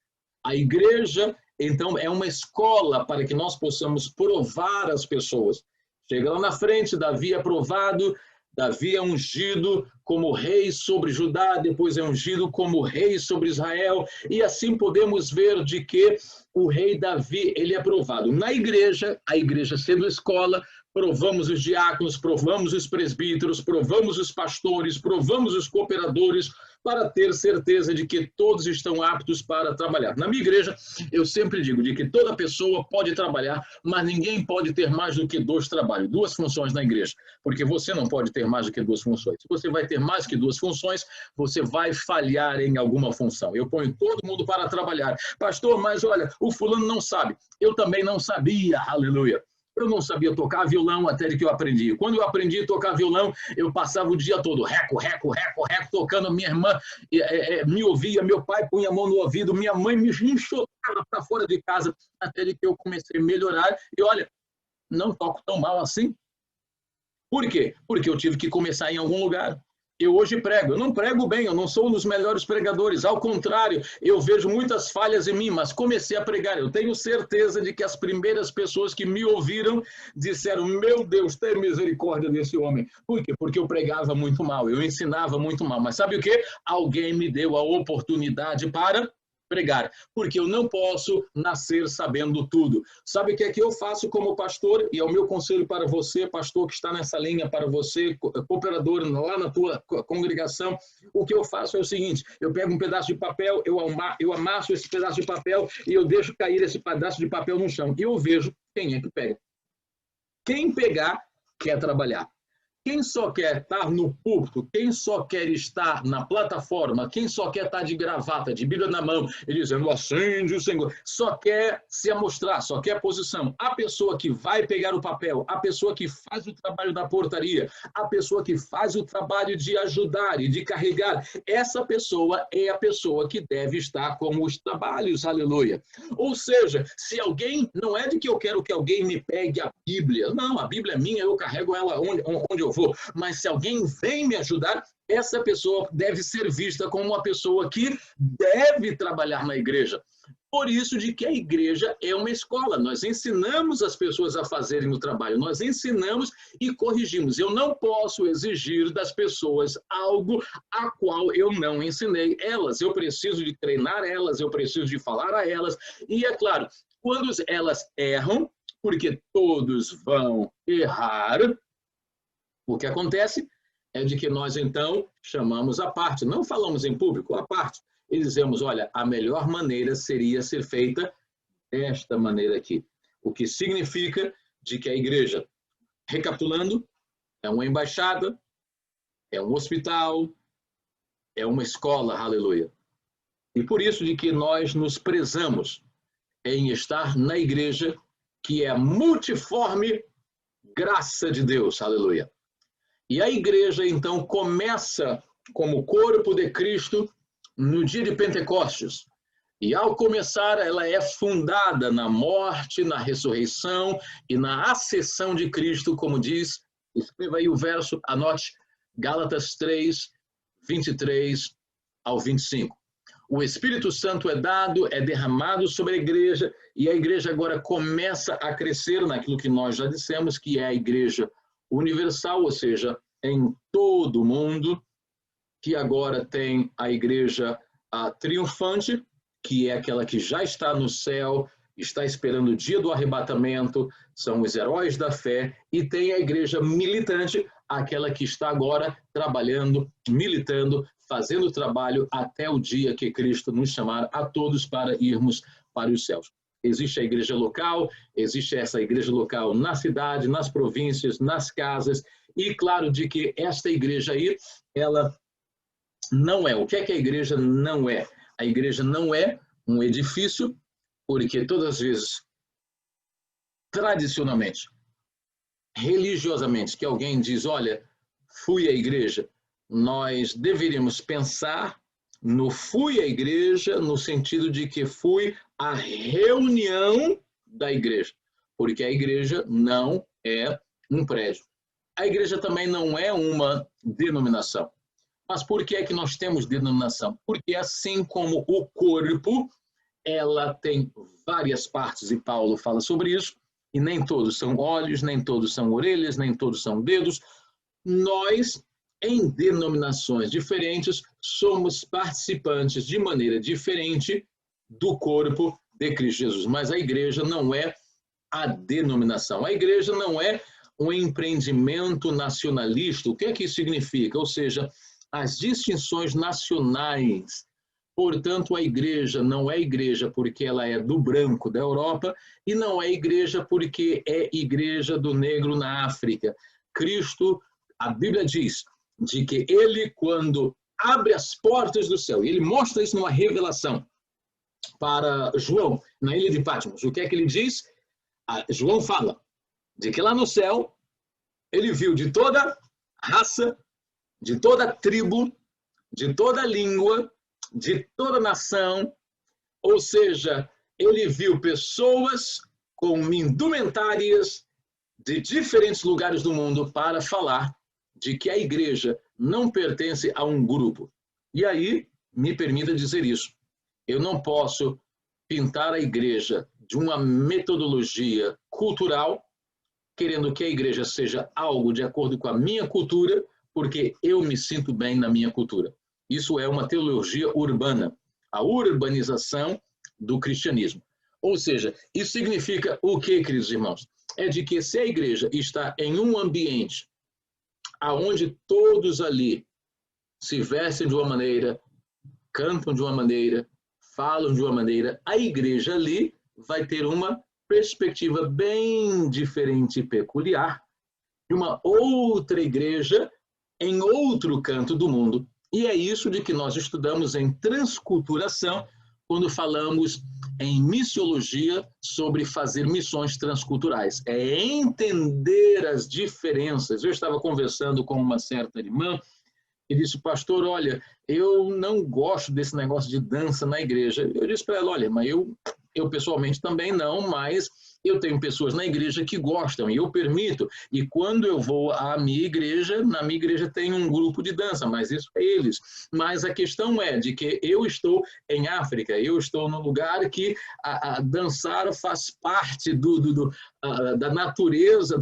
A igreja, então, é uma escola para que nós possamos provar as pessoas. Chega lá na frente, Davi é provado, Davi é ungido como rei sobre Judá, depois é ungido como rei sobre Israel, e assim podemos ver de que o rei Davi, ele é provado. Na igreja, a igreja sendo escola, provamos os diáconos, provamos os presbíteros, provamos os pastores, provamos os cooperadores, para ter certeza de que todos estão aptos para trabalhar. Na minha igreja, eu sempre digo de que toda pessoa pode trabalhar, mas ninguém pode ter mais do que 2 trabalhos, 2 funções na igreja, porque você não pode ter mais do que 2 funções. Se você vai ter mais que 2 funções, você vai falhar em alguma função. Eu ponho todo mundo para trabalhar. Pastor, mas olha, o fulano não sabe. Eu também não sabia, aleluia. Eu não sabia tocar violão até que eu aprendi. Quando eu aprendi a tocar violão, eu passava o dia todo reco, tocando. Minha irmã me ouvia, meu pai punha a mão no ouvido, minha mãe me enxotava para fora de casa, até que eu comecei a melhorar. E olha, não toco tão mal assim. Por quê? Porque eu tive que começar em algum lugar. Eu hoje prego, eu não prego bem, eu não sou um dos melhores pregadores, ao contrário, eu vejo muitas falhas em mim, mas comecei a pregar. Eu tenho certeza de que as primeiras pessoas que me ouviram disseram, meu Deus, tem misericórdia desse homem. Por quê? Porque eu pregava muito mal, eu ensinava muito mal, mas sabe o quê? Alguém me deu a oportunidade para pregar, porque eu não posso nascer sabendo tudo. Sabe o que é que eu faço como pastor? E é o meu conselho para você, pastor que está nessa linha, para você, cooperador lá na tua congregação, o que eu faço é o seguinte, eu pego um pedaço de papel, eu amasso esse pedaço de papel e eu deixo cair esse pedaço de papel no chão. E eu vejo quem é que pega. Quem pegar, quer trabalhar. Quem só quer estar no púlpito, quem só quer estar na plataforma, quem só quer estar de gravata, de Bíblia na mão, e dizendo, acende o Senhor, só quer se amostrar, só quer posição. A pessoa que vai pegar o papel, a pessoa que faz o trabalho da portaria, a pessoa que faz o trabalho de ajudar e de carregar, essa pessoa é a pessoa que deve estar com os trabalhos, aleluia. Ou seja, se alguém, não é de que eu quero que alguém me pegue a Bíblia, não, a Bíblia é minha, eu carrego ela onde eu vou, mas se alguém vem me ajudar, essa pessoa deve ser vista como uma pessoa que deve trabalhar na igreja. Por isso de que a igreja é uma escola, nós ensinamos as pessoas a fazerem o trabalho, nós ensinamos e corrigimos. Eu não posso exigir das pessoas algo a qual eu não ensinei elas, eu preciso de treinar elas, eu preciso de falar a elas, e é claro, quando elas erram, porque todos vão errar, o que acontece é de que nós, então, chamamos à parte, não falamos em público, à parte, e dizemos, olha, a melhor maneira seria ser feita desta maneira aqui. O que significa de que a igreja, recapitulando, é uma embaixada, é um hospital, é uma escola, aleluia. E por isso de que nós nos prezamos em estar na igreja, que é a multiforme graça de Deus, aleluia. E a igreja, então, começa como corpo de Cristo no dia de Pentecostes. E ao começar, ela é fundada na morte, na ressurreição e na ascensão de Cristo, como diz, escreva aí o verso, anote, Gálatas 3, 23 ao 25. O Espírito Santo é dado, é derramado sobre a igreja, e a igreja agora começa a crescer naquilo que nós já dissemos, que é a igreja universal, ou seja, em todo o mundo, que agora tem a igreja triunfante, que é aquela que já está no céu, está esperando o dia do arrebatamento, são os heróis da fé, e tem a igreja militante, aquela que está agora trabalhando, militando, fazendo trabalho até o dia que Cristo nos chamar a todos para irmos para os céus. Existe a igreja local, existe essa igreja local na cidade, nas províncias, nas casas, e claro de que esta igreja aí, ela não é. O que é que a igreja não é? A igreja não é um edifício, porque todas as vezes, tradicionalmente, religiosamente, que alguém diz, olha, fui à igreja, nós deveríamos pensar no fui à igreja no sentido de que fui à reunião da igreja, porque a igreja não é um prédio. A igreja também não é uma denominação. Mas por que é que nós temos denominação? Porque assim como o corpo, ela tem várias partes, e Paulo fala sobre isso, e nem todos são olhos, nem todos são orelhas, nem todos são dedos. Nós, em denominações diferentes, somos participantes de maneira diferente do corpo de Cristo Jesus. Mas a igreja não é a denominação. A igreja não é um empreendimento nacionalista. O que é que isso significa? Ou seja, as distinções nacionais. Portanto, a igreja não é igreja porque ela é do branco da Europa e não é igreja porque é igreja do negro na África. Cristo, a Bíblia diz, de que ele, quando abre as portas do céu, e ele mostra isso numa revelação para João, na ilha de Patmos, o que é que ele diz? João fala de que lá no céu ele viu de toda raça, de toda tribo, de toda língua, de toda nação, ou seja, ele viu pessoas com indumentárias de diferentes lugares do mundo para falar de que a igreja não pertence a um grupo. E aí, me permita dizer isso, eu não posso pintar a igreja de uma metodologia cultural, querendo que a igreja seja algo de acordo com a minha cultura, porque eu me sinto bem na minha cultura. Isso é uma teologia urbana, a urbanização do cristianismo. Ou seja, isso significa o que, queridos irmãos? É de que se a igreja está em um ambiente onde todos ali se vestem de uma maneira, cantam de uma maneira, falam de uma maneira, a igreja ali vai ter uma perspectiva bem diferente e peculiar de uma outra igreja em outro canto do mundo. E é isso de que nós estudamos em transculturação, quando falamos em missiologia sobre fazer missões transculturais. É entender as diferenças. Eu estava conversando com uma certa irmã e disse, pastor, olha, eu não gosto desse negócio de dança na igreja. Eu disse para ela, olha, mas eu pessoalmente também não, mas eu tenho pessoas na igreja que gostam e eu permito. E quando eu vou à minha igreja, na minha igreja tem um grupo de dança, mas isso é eles. Mas a questão é de que eu estou em África, eu estou num lugar que dançar faz parte da natureza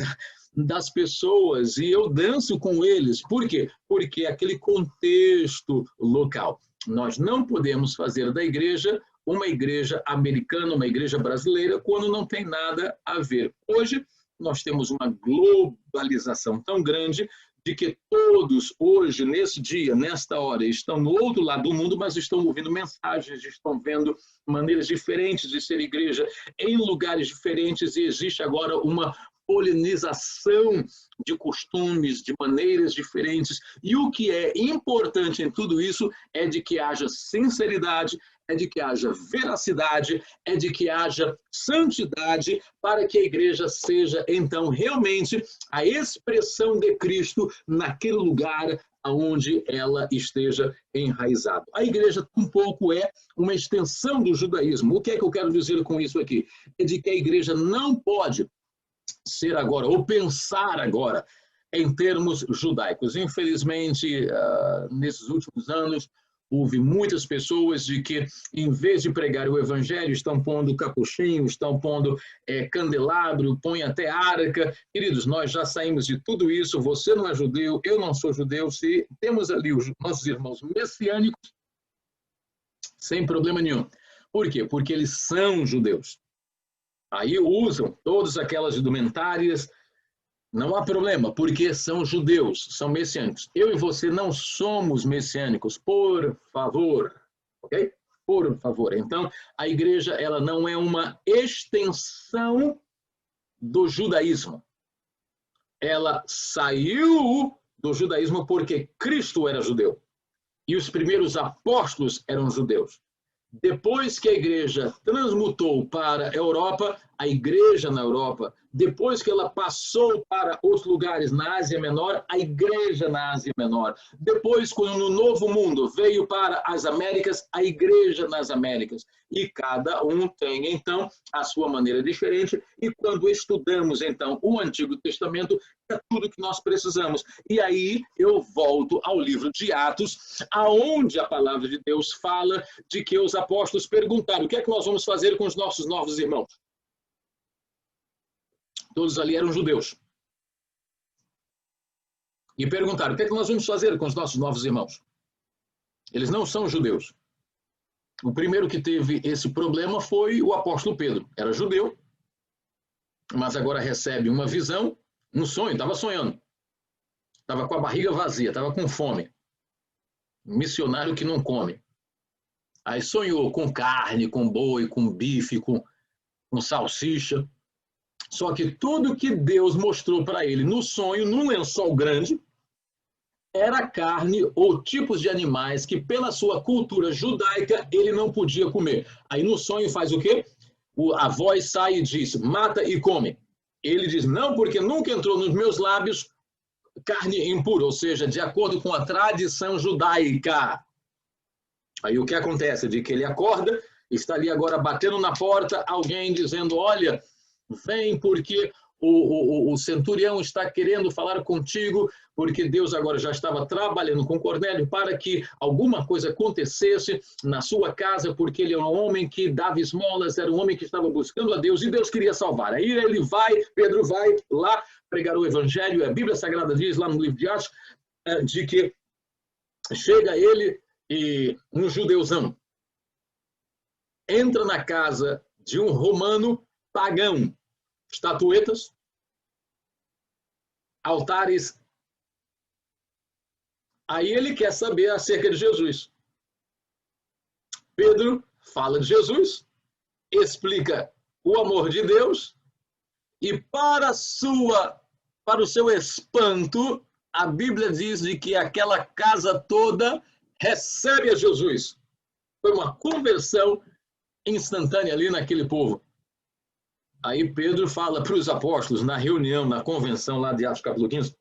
das pessoas e eu danço com eles. Por quê? Porque é aquele contexto local. Nós não podemos fazer da igreja uma igreja americana, uma igreja brasileira, quando não tem nada a ver. Hoje, nós temos uma globalização tão grande de que todos, hoje, nesse dia, nesta hora, estão no outro lado do mundo, mas estão ouvindo mensagens, estão vendo maneiras diferentes de ser igreja em lugares diferentes e existe agora uma polinização de costumes, de maneiras diferentes. E o que é importante em tudo isso é de que haja sinceridade, é de que haja veracidade, é de que haja santidade, para que a igreja seja, então, realmente a expressão de Cristo naquele lugar onde ela esteja enraizada. A igreja, um pouco, é uma extensão do judaísmo. O que é que eu quero dizer com isso aqui? É de que a igreja não pode ser agora, ou pensar agora, em termos judaicos. Infelizmente, nesses últimos anos, houve muitas pessoas de que, em vez de pregar o evangelho, estão pondo capuchinho, estão pondo candelabro, põem até arca. Queridos, nós já saímos de tudo isso. Você não é judeu, eu não sou judeu. Se temos ali os nossos irmãos messiânicos, sem problema nenhum. Por quê? Porque eles são judeus. Aí usam todas aquelas indumentárias. Não há problema, porque são judeus, são messiânicos. Eu e você não somos messiânicos, por favor, ok? Por favor. Então, a igreja, ela não é uma extensão do judaísmo. Ela saiu do judaísmo porque Cristo era judeu. E os primeiros apóstolos eram judeus. Depois que a igreja transmutou para a Europa, a igreja na Europa, depois que ela passou para outros lugares na Ásia Menor, a igreja na Ásia Menor. Depois, quando no Novo Mundo veio para as Américas, a igreja nas Américas. E cada um tem, então, a sua maneira diferente. E quando estudamos, então, o Antigo Testamento, é tudo que nós precisamos. E aí eu volto ao livro de Atos, aonde a palavra de Deus fala de que os apóstolos perguntaram: o que é que nós vamos fazer com os nossos novos irmãos? Todos ali eram judeus. E perguntaram: o que é que nós vamos fazer com os nossos novos irmãos? Eles não são judeus. O primeiro que teve esse problema foi o apóstolo Pedro. Era judeu, mas agora recebe uma visão, um sonho, estava sonhando. Estava com a barriga vazia, estava com fome. Missionário que não come. Aí sonhou com carne, com boi, com bife, com salsicha. Só que tudo que Deus mostrou para ele no sonho, num lençol grande, era carne ou tipos de animais que, pela sua cultura judaica, ele não podia comer. Aí no sonho faz o quê? A voz sai e diz: mata e come. Ele diz: não, porque nunca entrou nos meus lábios carne impura, ou seja, de acordo com a tradição judaica. Aí o que acontece? De que ele acorda, está ali agora batendo na porta, alguém dizendo: olha, vem porque o centurião está querendo falar contigo, porque Deus agora já estava trabalhando com Cornélio para que alguma coisa acontecesse na sua casa, porque ele era um homem que dava esmolas, era um homem que estava buscando a Deus e Deus queria salvar. Aí ele vai, Pedro vai lá pregar o evangelho. A Bíblia Sagrada diz lá no livro de Atos de que chega ele e um judeuzão entra na casa de um romano pagão, estatuetas, altares. Aí ele quer saber acerca de Jesus. Pedro fala de Jesus, explica o amor de Deus e para o seu espanto, a Bíblia diz de que aquela casa toda recebe a Jesus. Foi uma conversão instantânea ali naquele povo. Aí Pedro fala para os apóstolos na reunião, na convenção lá de Atos capítulo 15,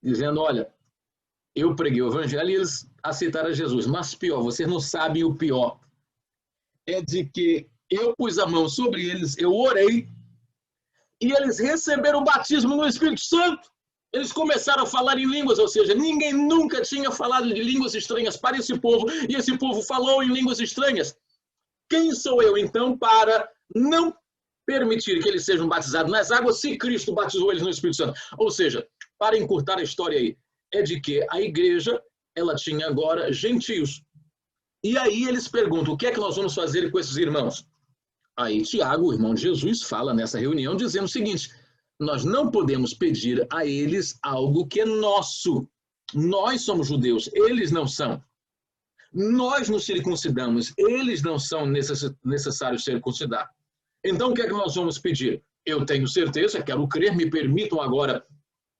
dizendo: olha, eu preguei o evangelho e eles aceitaram Jesus, mas pior, vocês não sabem o pior, é de que eu pus a mão sobre eles, eu orei, e eles receberam o batismo no Espírito Santo. Eles começaram a falar em línguas, ou seja, ninguém nunca tinha falado de línguas estranhas para esse povo, e esse povo falou em línguas estranhas. Quem sou eu, então, para não permitir que eles sejam batizados nas águas se Cristo batizou eles no Espírito Santo? Ou seja, para encurtar a história aí, é de que a igreja, ela tinha agora gentios. E aí eles perguntam: o que é que nós vamos fazer com esses irmãos? Aí Tiago, o irmão de Jesus, fala nessa reunião dizendo o seguinte: nós não podemos pedir a eles algo que é nosso. Nós somos judeus, eles não são. Nós nos circuncidamos, eles não são necessários circuncidar. Então, o que é que nós vamos pedir? eu tenho certeza, quero crer, me permitam agora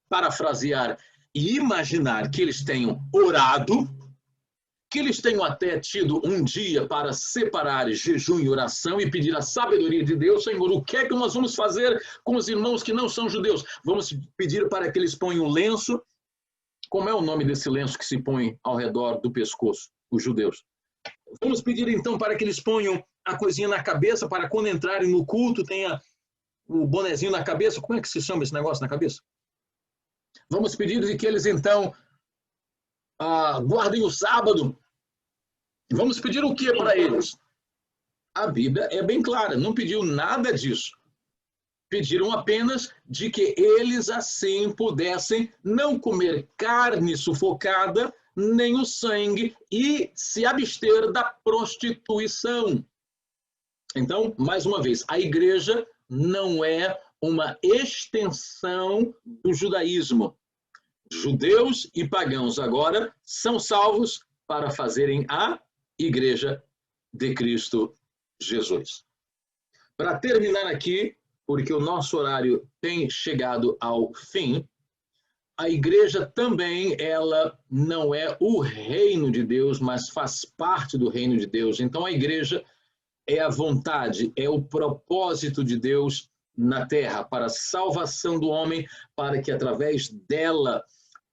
parafrasear e imaginar que eles tenham orado, que eles tenham até tido um dia para separar jejum e oração e pedir a sabedoria de Deus. Senhor, o que é que nós vamos fazer com os irmãos que não são judeus? Vamos pedir para que eles ponham um lenço. Como é o nome desse lenço que se põe ao redor do pescoço, os judeus? Vamos pedir então para que eles ponham a coisinha na cabeça, para quando entrarem no culto tenha o bonezinho na cabeça. Como é que se chama esse negócio na cabeça? Vamos pedir de que eles então guardem o sábado. Vamos pedir o que para eles? A Bíblia é bem clara, não pediu nada disso. Pediram apenas de que eles assim pudessem não comer carne sufocada, nem o sangue, e se abster da prostituição. Então, mais uma vez, a igreja não é uma extensão do judaísmo. Judeus e pagãos agora são salvos para fazerem a Igreja de Cristo Jesus. Para terminar aqui, porque o nosso horário tem chegado ao fim, a igreja também, ela não é o reino de Deus, mas faz parte do reino de Deus. Então a igreja é a vontade, é o propósito de Deus na terra, para a salvação do homem, para que através dela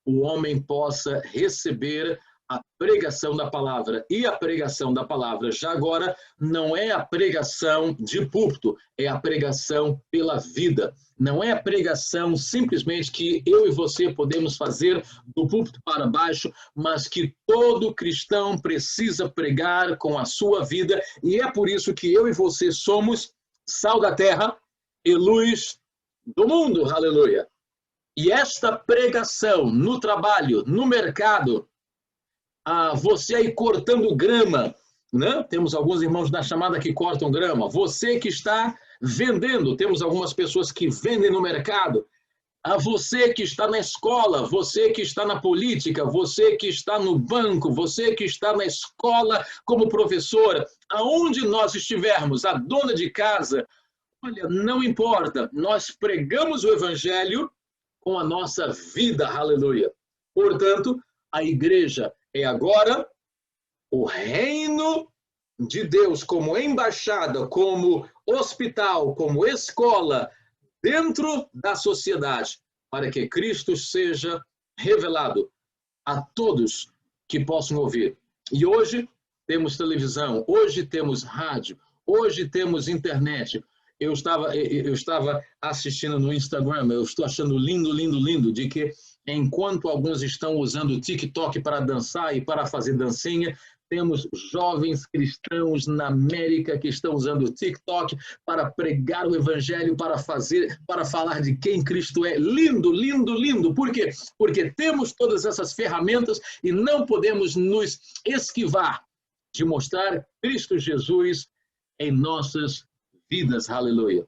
o homem possa receber a pregação da palavra. E a pregação da palavra, já agora, não é a pregação de púlpito, é a pregação pela vida. Não é a pregação simplesmente que eu e você podemos fazer do púlpito para baixo, mas que todo cristão precisa pregar com a sua vida, e é por isso que eu e você somos sal da terra e luz do mundo. Aleluia! E esta pregação no trabalho, no mercado, você aí cortando grama, né? Temos alguns irmãos da chamada que cortam grama. Você que está vendendo, temos algumas pessoas que vendem no mercado. A você que está na escola, você que está na política, você que está no banco, você que está na escola como professora, aonde nós estivermos, a dona de casa, olha, não importa, nós pregamos o evangelho com a nossa vida, aleluia. Portanto, a igreja é agora o reino de Deus como embaixada, como hospital, como escola, dentro da sociedade, para que Cristo seja revelado a todos que possam ouvir. E hoje temos televisão, hoje temos rádio, hoje temos internet. Eu estava assistindo no Instagram, eu estou achando lindo, lindo, lindo, de que enquanto alguns estão usando o TikTok para dançar e para fazer dancinha, temos jovens cristãos na América que estão usando o TikTok para pregar o evangelho, para falar de quem Cristo é. Lindo, lindo, lindo. Por quê? Porque temos todas essas ferramentas e não podemos nos esquivar de mostrar Cristo Jesus em nossas vidas. Aleluia.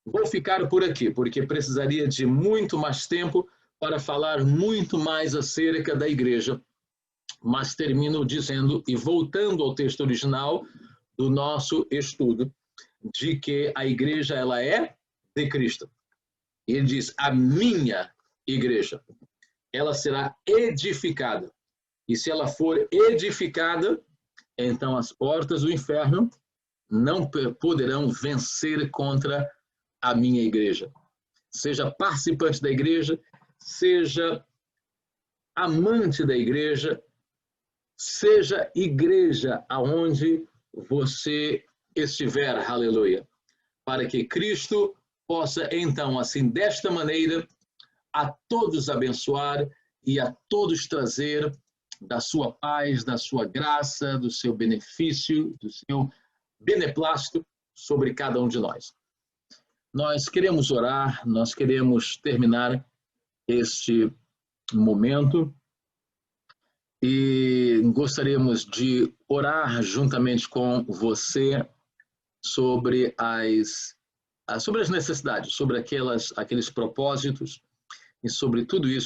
Vou ficar por aqui, porque precisaria de muito mais tempo para falar muito mais acerca da igreja. Mas termino dizendo, e voltando ao texto original do nosso estudo, de que a igreja ela é de Cristo. Ele diz, a minha igreja, ela será edificada. E se ela for edificada, então as portas do inferno não poderão vencer contra a minha igreja. Seja participante da igreja, seja amante da igreja, seja igreja aonde você estiver, aleluia, para que Cristo possa então, assim, desta maneira, a todos abençoar e a todos trazer da sua paz, da sua graça, do seu benefício, do seu beneplácito sobre cada um de nós. Nós queremos orar, nós queremos terminar este momento e gostaríamos de orar juntamente com você sobre as necessidades, sobre aqueles propósitos e sobre tudo isso